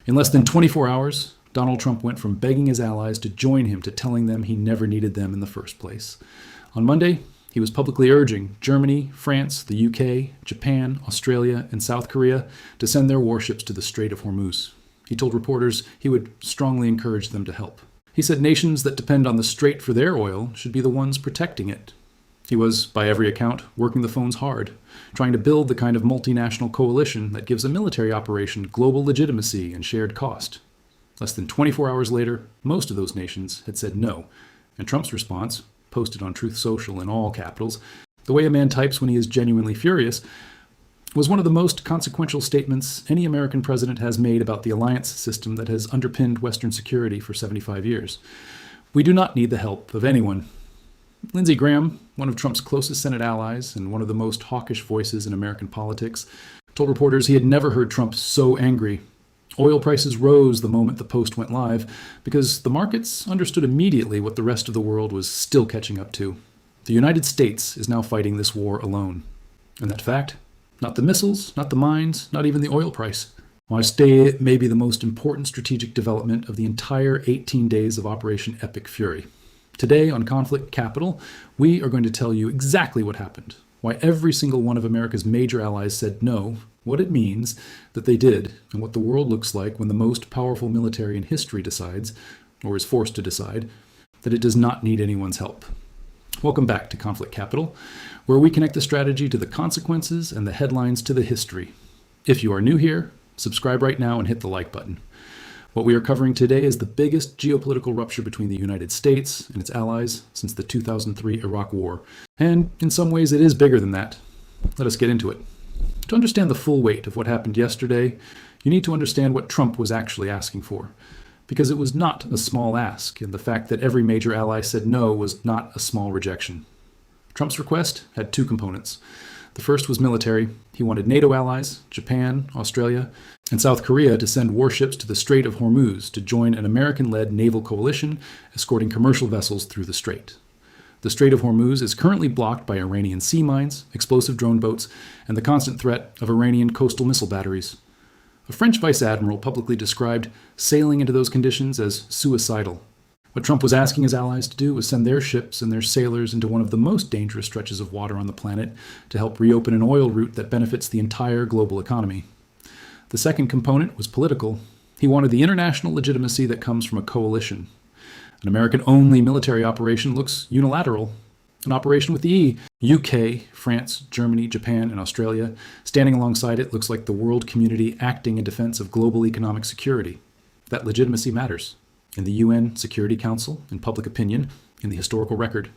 In less than 24 hours, Donald Trump went from begging his allies to join him to telling them he never needed them in the first place. On Monday, he was publicly urging Germany, France, the UK, Japan, Australia, and South Korea to send their warships to the Strait of Hormuz. He told reporters he would strongly encourage them to help. He said nations that depend on the strait for their oil should be the ones protecting it. He was, by every account, working the phones hard, trying to build the kind of multinational coalition that gives a military operation global legitimacy and shared cost. Less than 24 hours later, most of those nations had said no, and Trump's response, posted on Truth Social in all capitals, the way a man types when he is genuinely furious, was one of the most consequential statements any American president has made about the alliance system that has underpinned Western security for 75 years. We do not need the help of anyone. Lindsey Graham, one of Trump's closest Senate allies and one of the most hawkish voices in American politics, told reporters he had never heard Trump so angry. Oil prices rose the moment the Post went live because the markets understood immediately what the rest of the world was still catching up to. The United States is now fighting this war alone. And that fact, not the missiles, not the mines, not even the oil price, may be the most important strategic development of the entire 18 days of Operation Epic Fury. Today on Conflict Capital, we are going to tell you exactly what happened, why every single one of America's major allies said no, what it means that they did, and what the world looks like when the most powerful military in history decides, or is forced to decide, that it does not need anyone's help. Welcome back to Conflict Capital, where we connect the strategy to the consequences and the headlines to the history. If you are new here, subscribe right now and hit the like button. What we are covering today is the biggest geopolitical rupture between the United States and its allies since the 2003 Iraq War. And in some ways it is bigger than that. Let us get into it. To understand the full weight of what happened yesterday, you need to understand what Trump was actually asking for. Because it was not a small ask, and the fact that every major ally said no was not a small rejection. Trump's request had two components. The first was military. He wanted NATO allies, Japan, Australia, and South Korea to send warships to the Strait of Hormuz to join an American-led naval coalition escorting commercial vessels through the strait. The Strait of Hormuz is currently blocked by Iranian sea mines, explosive drone boats, and the constant threat of Iranian coastal missile batteries. A French vice admiral publicly described sailing into those conditions as suicidal. What Trump was asking his allies to do was send their ships and their sailors into one of the most dangerous stretches of water on the planet to help reopen an oil route that benefits the entire global economy. The second component was political. He wanted the international legitimacy that comes from a coalition. An American-only military operation looks unilateral. An operation with the UK, France, Germany, Japan, and Australia standing alongside it looks like the world community acting in defense of global economic security. That legitimacy matters. In the UN Security Council, in public opinion, in the historical record.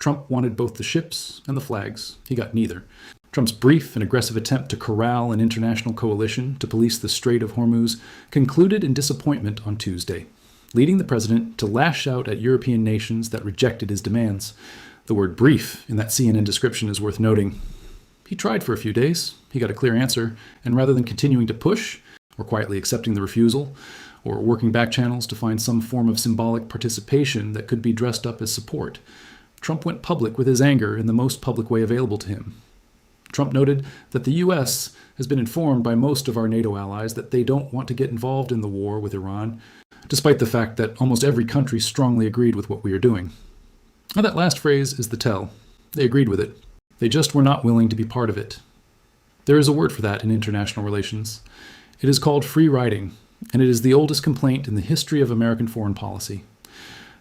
Trump wanted both the ships and the flags. He got neither. Trump's brief and aggressive attempt to corral an international coalition to police the Strait of Hormuz concluded in disappointment on Tuesday, leading the president to lash out at European nations that rejected his demands. The word brief in that CNN description is worth noting. He tried for a few days. He got a clear answer, and rather than continuing to push, or quietly accepting the refusal, or working back channels to find some form of symbolic participation that could be dressed up as support, Trump went public with his anger in the most public way available to him. Trump noted that the U.S. has been informed by most of our NATO allies that they don't want to get involved in the war with Iran, despite the fact that almost every country strongly agreed with what we are doing. Now that last phrase is the tell. They agreed with it. They just were not willing to be part of it. There is a word for that in international relations. It is called free riding, and it is the oldest complaint in the history of American foreign policy.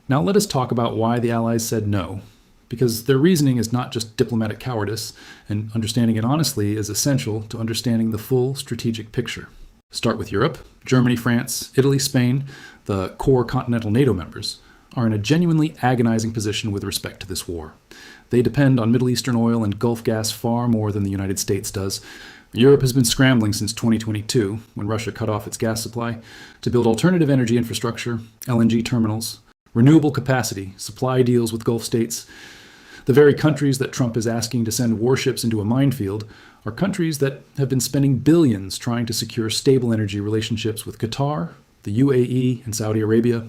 Now let us talk about why the Allies said no, because their reasoning is not just diplomatic cowardice, and understanding it honestly is essential to understanding the full strategic picture. Start with Europe. Germany, France, Italy, Spain, the core continental NATO members, are in a genuinely agonizing position with respect to this war. They depend on Middle Eastern oil and Gulf gas far more than the United States does. Europe has been scrambling since 2022, when Russia cut off its gas supply, to build alternative energy infrastructure, LNG terminals, renewable capacity, supply deals with Gulf states. The very countries that Trump is asking to send warships into a minefield are countries that have been spending billions trying to secure stable energy relationships with Qatar, the UAE, and Saudi Arabia,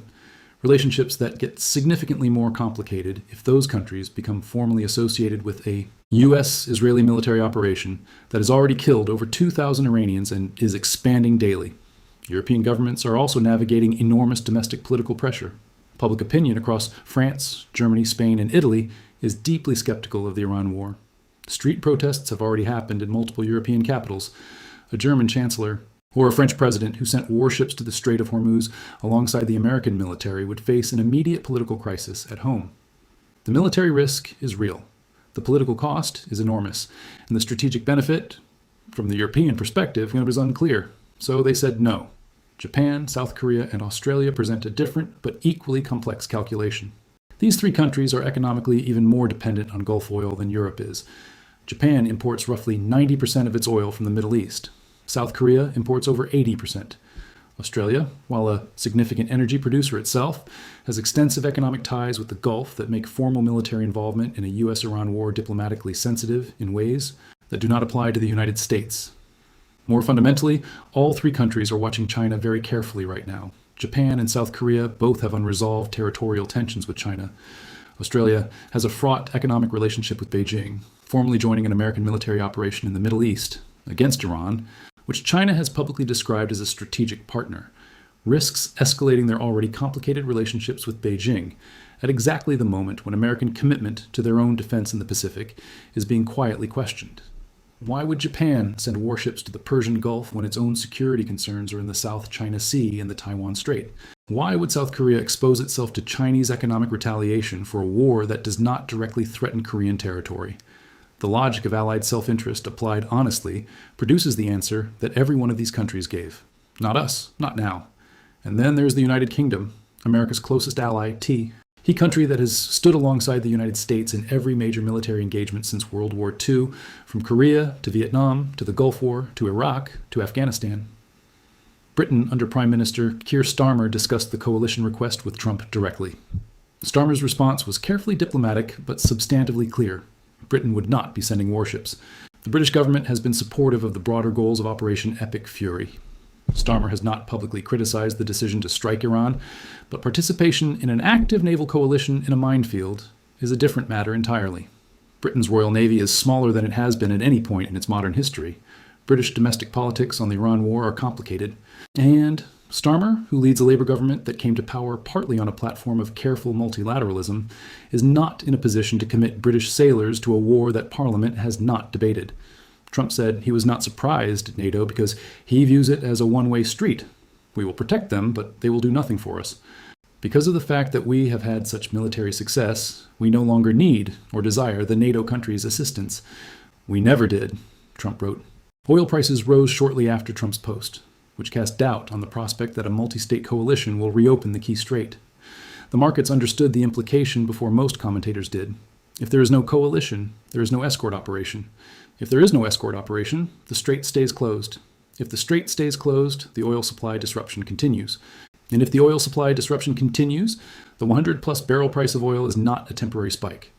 relationships that get significantly more complicated if those countries become formally associated with a U.S.-Israeli military operation that has already killed over 2,000 Iranians and is expanding daily. European governments are also navigating enormous domestic political pressure. Public opinion across France, Germany, Spain, and Italy is deeply skeptical of the Iran war. Street protests have already happened in multiple European capitals. A German chancellor or a French president who sent warships to the Strait of Hormuz alongside the American military would face an immediate political crisis at home. The military risk is real. The political cost is enormous, and the strategic benefit, from the European perspective, is unclear. So they said no. Japan, South Korea, and Australia present a different but equally complex calculation. These three countries are economically even more dependent on Gulf oil than Europe is. Japan imports roughly 90% of its oil from the Middle East. South Korea imports over 80%. Australia, while a significant energy producer itself, has extensive economic ties with the Gulf that make formal military involvement in a US-Iran war diplomatically sensitive in ways that do not apply to the United States. More fundamentally, all three countries are watching China very carefully right now. Japan and South Korea both have unresolved territorial tensions with China. Australia has a fraught economic relationship with Beijing, formally joining an American military operation in the Middle East against Iran, which China has publicly described as a strategic partner, risks escalating their already complicated relationships with Beijing at exactly the moment when American commitment to their own defense in the Pacific is being quietly questioned. Why would Japan send warships to the Persian Gulf when its own security concerns are in the South China Sea and the Taiwan Strait? Why would South Korea expose itself to Chinese economic retaliation for a war that does not directly threaten Korean territory? The logic of Allied self-interest applied honestly produces the answer that every one of these countries gave. Not us, not now. And then there's the United Kingdom, America's closest ally, a country that has stood alongside the United States in every major military engagement since World War II, from Korea to Vietnam to the Gulf War to Iraq to Afghanistan. Britain, under Prime Minister Keir Starmer, discussed the coalition request with Trump directly. Starmer's response was carefully diplomatic but substantively clear. Britain would not be sending warships. The British government has been supportive of the broader goals of Operation Epic Fury. Starmer has not publicly criticized the decision to strike Iran, but participation in an active naval coalition in a minefield is a different matter entirely. Britain's Royal Navy is smaller than it has been at any point in its modern history. British domestic politics on the Iran war are complicated, and Starmer, who leads a Labour government that came to power partly on a platform of careful multilateralism, is not in a position to commit British sailors to a war that Parliament has not debated. Trump said he was not surprised at NATO because he views it as a one-way street. We will protect them, but they will do nothing for us. Because of the fact that we have had such military success, we no longer need or desire the NATO countries' assistance. We never did, Trump wrote. Oil prices rose shortly after Trump's post, which cast doubt on the prospect that a multi-state coalition will reopen the key strait. The markets understood the implication before most commentators did. If there is no coalition, there is no escort operation. If there is no escort operation, the strait stays closed. If the strait stays closed, the oil supply disruption continues. And if the oil supply disruption continues, the 100-plus barrel price of oil is not a temporary spike.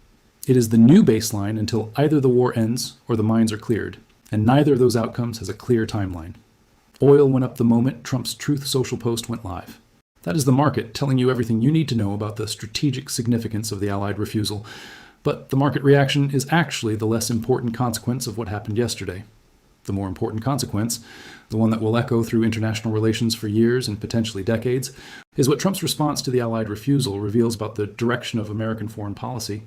It is the new baseline until either the war ends or the mines are cleared, and neither of those outcomes has a clear timeline. Oil went up the moment Trump's Truth Social post went live. That is the market telling you everything you need to know about the strategic significance of the Allied refusal. But the market reaction is actually the less important consequence of what happened yesterday. The more important consequence, the one that will echo through international relations for years and potentially decades, is what Trump's response to the Allied refusal reveals about the direction of American foreign policy.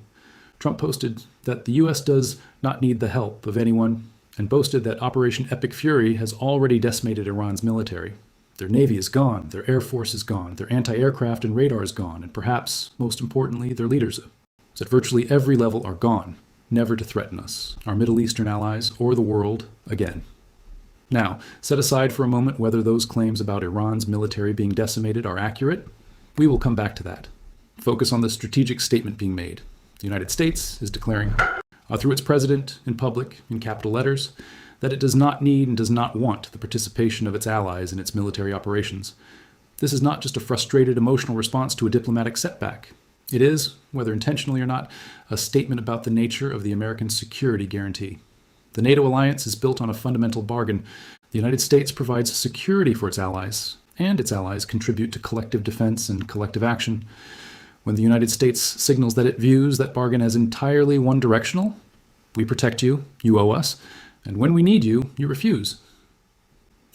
Trump posted that the U.S. does not need the help of anyone and boasted that Operation Epic Fury has already decimated Iran's military. Their navy is gone, their air force is gone, their anti-aircraft and radar is gone, and perhaps, most importantly, their leaders at virtually every level are gone, never to threaten us, our Middle Eastern allies, or the world again. Now, set aside for a moment whether those claims about Iran's military being decimated are accurate. We will come back to that. Focus on the strategic statement being made. The United States is declaring, through its president, in public, in capital letters, that it does not need and does not want the participation of its allies in its military operations. This is not just a frustrated emotional response to a diplomatic setback. It is, whether intentionally or not, a statement about the nature of the American security guarantee. The NATO alliance is built on a fundamental bargain. The United States provides security for its allies, and its allies contribute to collective defense and collective action. When the United States signals that it views that bargain as entirely one-directional, we protect you, you owe us, and when we need you, you refuse.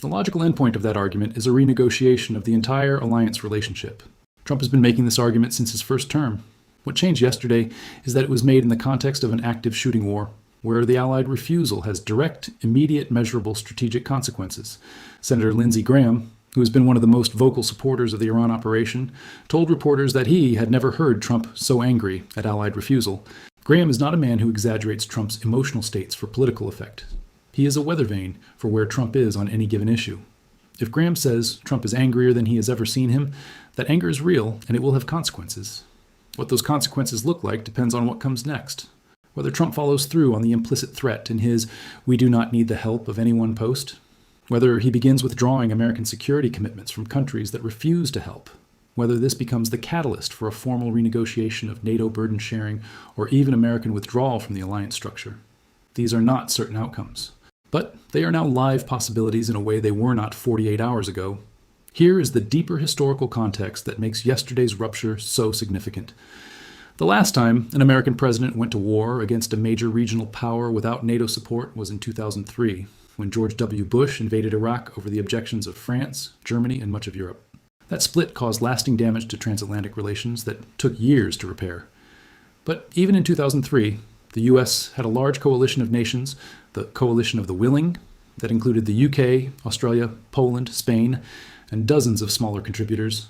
The logical endpoint of that argument is a renegotiation of the entire alliance relationship. Trump has been making this argument since his first term. What changed yesterday is that it was made in the context of an active shooting war, where the Allied refusal has direct, immediate, measurable strategic consequences. Senator Lindsey Graham, who has been one of the most vocal supporters of the Iran operation, told reporters that he had never heard Trump so angry at Allied refusal. Graham is not a man who exaggerates Trump's emotional states for political effect. He is a weather vane for where Trump is on any given issue. If Graham says Trump is angrier than he has ever seen him, that anger is real and it will have consequences. What those consequences look like depends on what comes next. Whether Trump follows through on the implicit threat in his "we do not need the help of anyone" post, whether he begins withdrawing American security commitments from countries that refuse to help, whether this becomes the catalyst for a formal renegotiation of NATO burden sharing or even American withdrawal from the alliance structure. These are not certain outcomes. But they are now live possibilities in a way they were not 48 hours ago. Here is the deeper historical context that makes yesterday's rupture so significant. The last time an American president went to war against a major regional power without NATO support was in 2003, when George W. Bush invaded Iraq over the objections of France, Germany, and much of Europe. That split caused lasting damage to transatlantic relations that took years to repair. But even in 2003, the U.S. had a large coalition of nations, the Coalition of the Willing, that included the UK, Australia, Poland, Spain, and dozens of smaller contributors.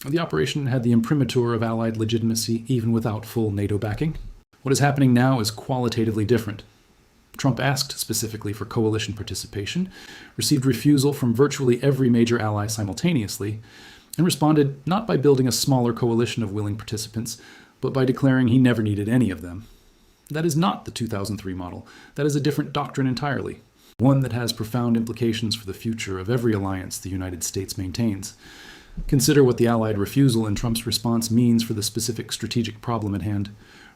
The operation had the imprimatur of Allied legitimacy even without full NATO backing. What is happening now is qualitatively different. Trump asked specifically for coalition participation, received refusal from virtually every major ally simultaneously, and responded not by building a smaller coalition of willing participants, but by declaring he never needed any of them. That is not the 2003 model. That is a different doctrine entirely, one that has profound implications for the future of every alliance the United States maintains. Consider what the Allied refusal and Trump's response means for the specific strategic problem at hand,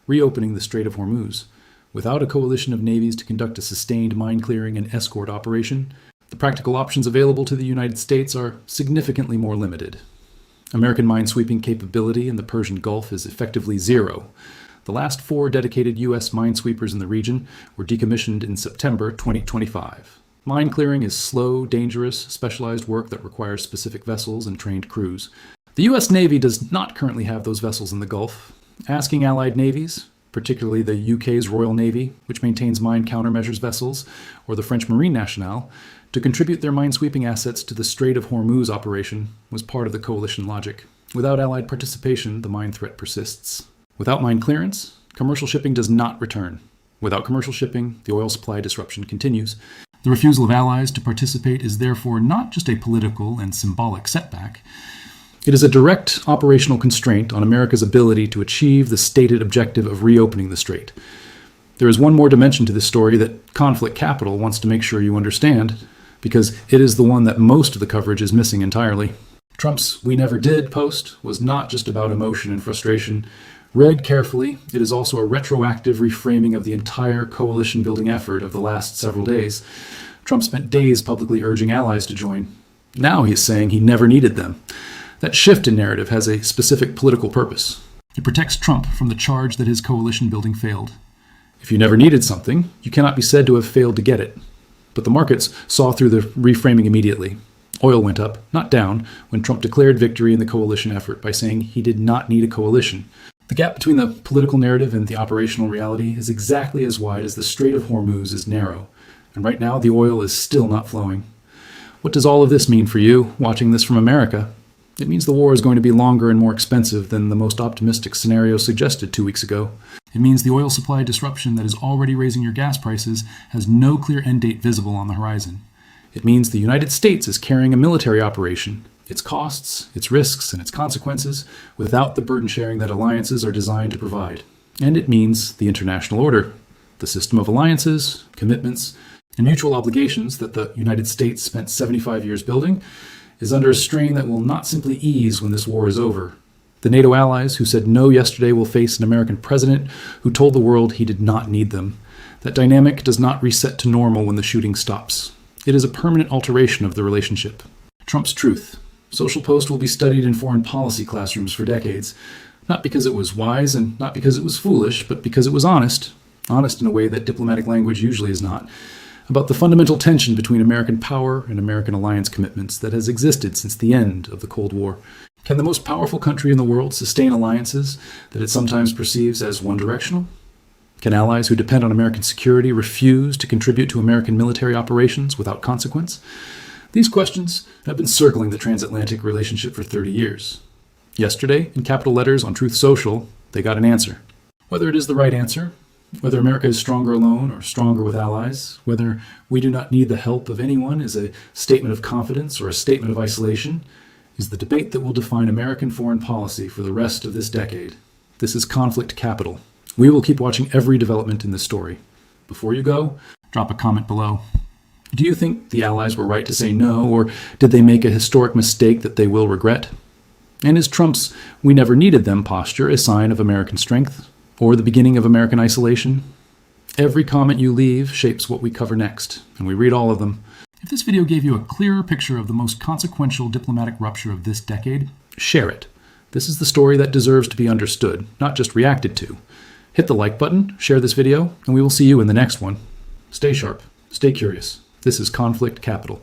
reopening the Strait of Hormuz. Without a coalition of navies to conduct a sustained mine-clearing and escort operation, the practical options available to the United States are significantly more limited. American minesweeping capability in the Persian Gulf is effectively zero. The last 4 dedicated U.S. minesweepers in the region were decommissioned in September 2025. Mine clearing is slow, dangerous, specialized work that requires specific vessels and trained crews. The U.S. Navy does not currently have those vessels in the Gulf. Asking Allied navies, particularly the UK's Royal Navy, which maintains mine countermeasures vessels, or the French Marine Nationale, to contribute their minesweeping assets to the Strait of Hormuz operation was part of the coalition logic. Without Allied participation, the mine threat persists. Without mine clearance, commercial shipping does not return. Without commercial shipping, the oil supply disruption continues. The refusal of allies to participate is therefore not just a political and symbolic setback. It is a direct operational constraint on America's ability to achieve the stated objective of reopening the strait. There is one more dimension to this story that Conflict Capital wants to make sure you understand, because it is the one that most of the coverage is missing entirely. Trump's "we never did" post was not just about emotion and frustration. Read carefully, it is also a retroactive reframing of the entire coalition-building effort of the last several days. Trump spent days publicly urging allies to join. Now he is saying he never needed them. That shift in narrative has a specific political purpose. It protects Trump from the charge that his coalition-building failed. If you never needed something, you cannot be said to have failed to get it. But the markets saw through the reframing immediately. Oil went up, not down, when Trump declared victory in the coalition effort by saying he did not need a coalition. The gap between the political narrative and the operational reality is exactly as wide as the Strait of Hormuz is narrow, and right now the oil is still not flowing. What does all of this mean for you, watching this from America? It means the war is going to be longer and more expensive than the most optimistic scenario suggested 2 weeks ago. It means the oil supply disruption that is already raising your gas prices has no clear end date visible on the horizon. It means the United States is carrying a military operation, its costs, its risks, and its consequences, without the burden sharing that alliances are designed to provide. And it means the international order, the system of alliances, commitments, and mutual obligations that the United States spent 75 years building, is under a strain that will not simply ease when this war is over. The NATO allies who said no yesterday will face an American president who told the world he did not need them. That dynamic does not reset to normal when the shooting stops. It is a permanent alteration of the relationship. Trump's truth. Social Post will be studied in foreign policy classrooms for decades, not because it was wise and not because it was foolish, but because it was honest. Honest in a way that diplomatic language usually is not. about the fundamental tension between American power and American alliance commitments that has existed since the end of the Cold War. Can the most powerful country in the world sustain alliances that it sometimes perceives as one-directional? Can allies who depend on American security refuse to contribute to American military operations without consequence? These questions have been circling the transatlantic relationship for 30 years. Yesterday, in capital letters on Truth Social, they got an answer. Whether it is the right answer, whether America is stronger alone or stronger with allies, whether we do not need the help of anyone is a statement of confidence or a statement of isolation, is the debate that will define American foreign policy for the rest of this decade. This is conflict capital. We will keep watching every development in this story. Before you go, drop a comment below. Do you think the Allies were right to say no, or did they make a historic mistake that they will regret? And is Trump's "we never needed them" posture a sign of American strength, or the beginning of American isolation? Every comment you leave shapes what we cover next, and we read all of them. If this video gave you a clearer picture of the most consequential diplomatic rupture of this decade, share it. This is the story that deserves to be understood, not just reacted to. Hit the like button, share this video, and we will see you in the next one. Stay sharp, stay curious. This is Conflict Capital.